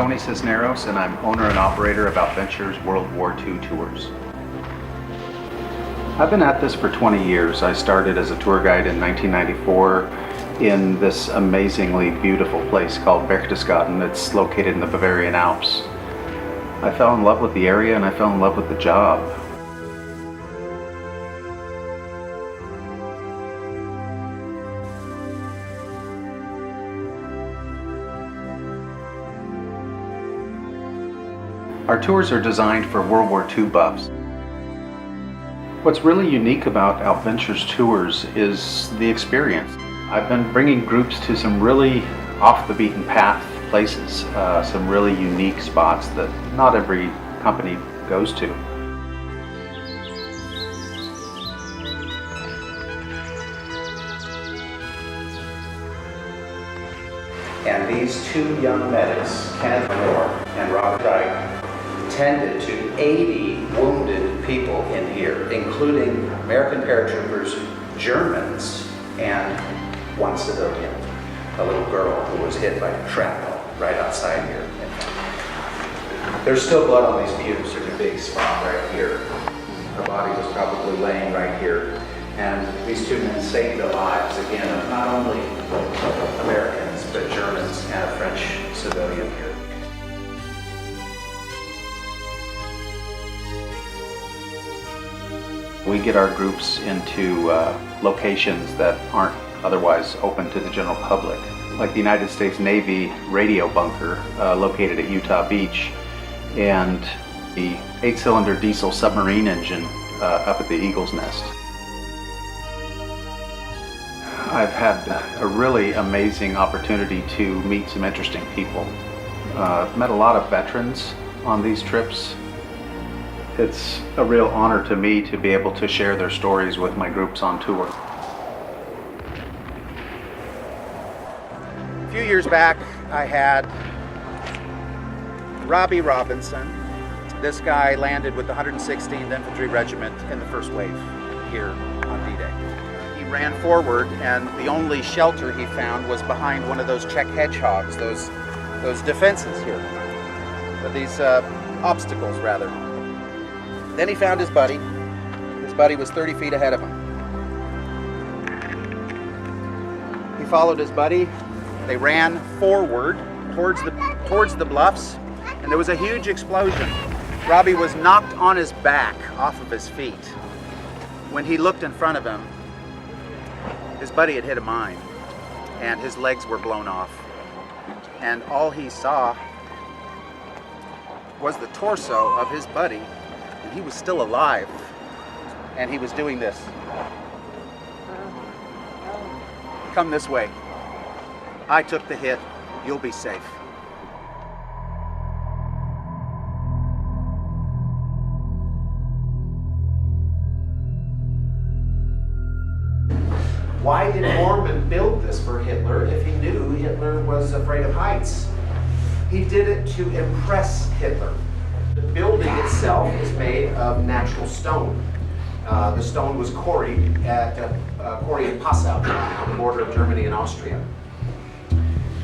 Tony Cisneros, and I'm owner and operator of Outventures World War II Tours. I've been at this for 20 years. I started as a tour guide in 1994 in this amazingly beautiful place called Berchtesgaden. It's located in the Bavarian Alps. I fell in love with the area and I fell in love with the job. Our tours are designed for World War II buffs. What's really unique about Outventures Tours is the experience. I've been bringing groups to some really off the beaten path places, some really unique spots that not every company goes to. And these two young medics, Kenneth Moore and Robert Dyke, tended to 80 wounded people in here, including American paratroopers, Germans, and one civilian, a little girl who was hit by shrapnel right outside here. There's still blood on these pews. There's a big spot right here. Her body was probably laying right here. And these two men saved the lives, again, of not only Americans, but Germans and a French civilian here. We get our groups into locations that aren't otherwise open to the general public, like the United States Navy radio bunker located at Utah Beach, and the 8-cylinder diesel submarine engine up at the Eagle's Nest. I've had a really amazing opportunity to meet some interesting people. I've met a lot of veterans on these trips. It's a real honor to me to be able to share their stories with my groups on tour. A few years back, I had Robbie Robinson. This guy landed with the 116th Infantry Regiment in the first wave here on D-Day. He ran forward, and the only shelter he found was behind one of those Czech hedgehogs, those defenses here, these obstacles rather. Then he found his buddy. His buddy was 30 feet ahead of him. He followed his buddy. They ran forward towards the bluffs, and there was a huge explosion. Robbie was knocked on his back off of his feet. When he looked in front of him, his buddy had hit a mine, and his legs were blown off. And all he saw was the torso of his buddy. He was still alive, and he was doing this. Come this way. I took the hit. You'll be safe. Why did Bormann build this for Hitler if he knew Hitler was afraid of heights? He did it to impress Hitler. The building itself is made of natural stone. The stone was quarried in Passau, on the border of Germany and Austria.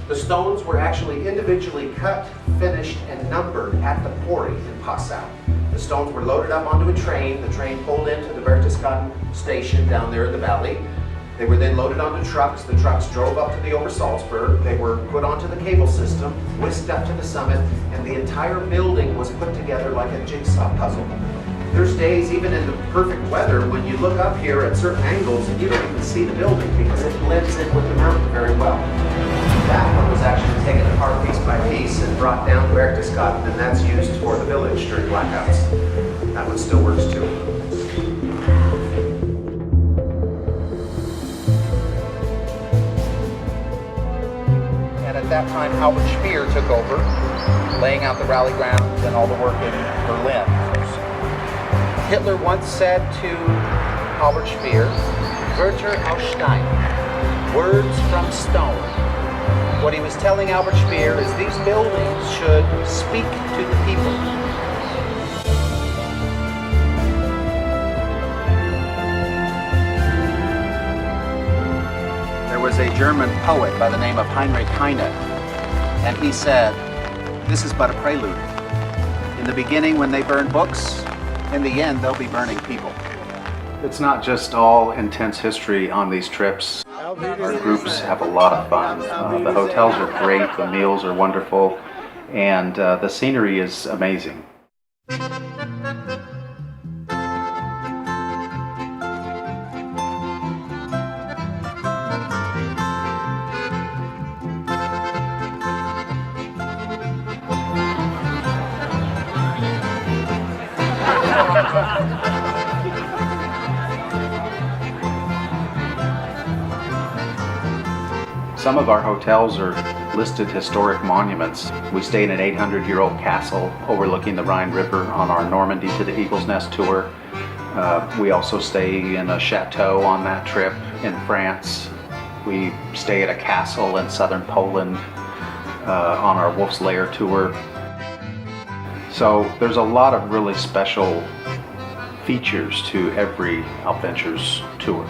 The stones were actually individually cut, finished, and numbered at the quarry in Passau. The stones were loaded up onto a train. The train pulled into the Berchtesgaden station down there in the valley. They were then loaded onto trucks. The trucks drove up to the Obersalzberg. They were put onto the cable system, whisked up to the summit, and the entire building was put together like a jigsaw puzzle. There's days, even in the perfect weather, when you look up here at certain angles and you don't even see the building because it blends in with the mountain very well. That one was actually taken apart piece by piece and brought down to Berchtesgaden, and that's used for the village during blackouts. That one still works too. At that time, Albert Speer took over, laying out the rally grounds and all the work in Berlin. Hitler once said to Albert Speer, Wörter aus Stein, words from stone. What he was telling Albert Speer is these buildings should speak to the people. There was a German poet by the name of Heinrich Heine, and he said, This is but a prelude. In the beginning, when they burn books, in the end, they'll be burning people. It's not just all intense history on these trips. Our groups have a lot of fun. The hotels are great, the meals are wonderful, and the scenery is amazing. Some of our hotels are listed historic monuments. We stay in an 800-year-old castle overlooking the Rhine River on our Normandy to the Eagle's Nest tour. We also stay in a chateau on that trip in France. We stay at a castle in southern Poland on our Wolf's Lair tour. So there's a lot of really special features to every Alpventures tour.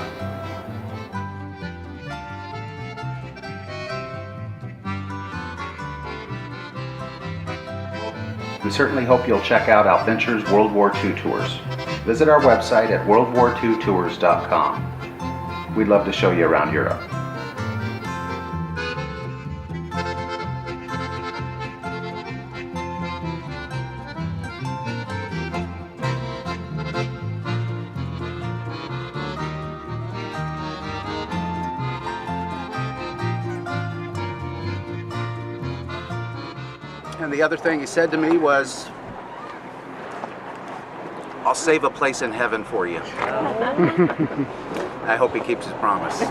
We certainly hope you'll check out Alpventures World War II Tours. Visit our website at worldwar2tours.com. We'd love to show you around Europe. And the other thing he said to me was, "I'll save a place in heaven for you." I hope he keeps his promise.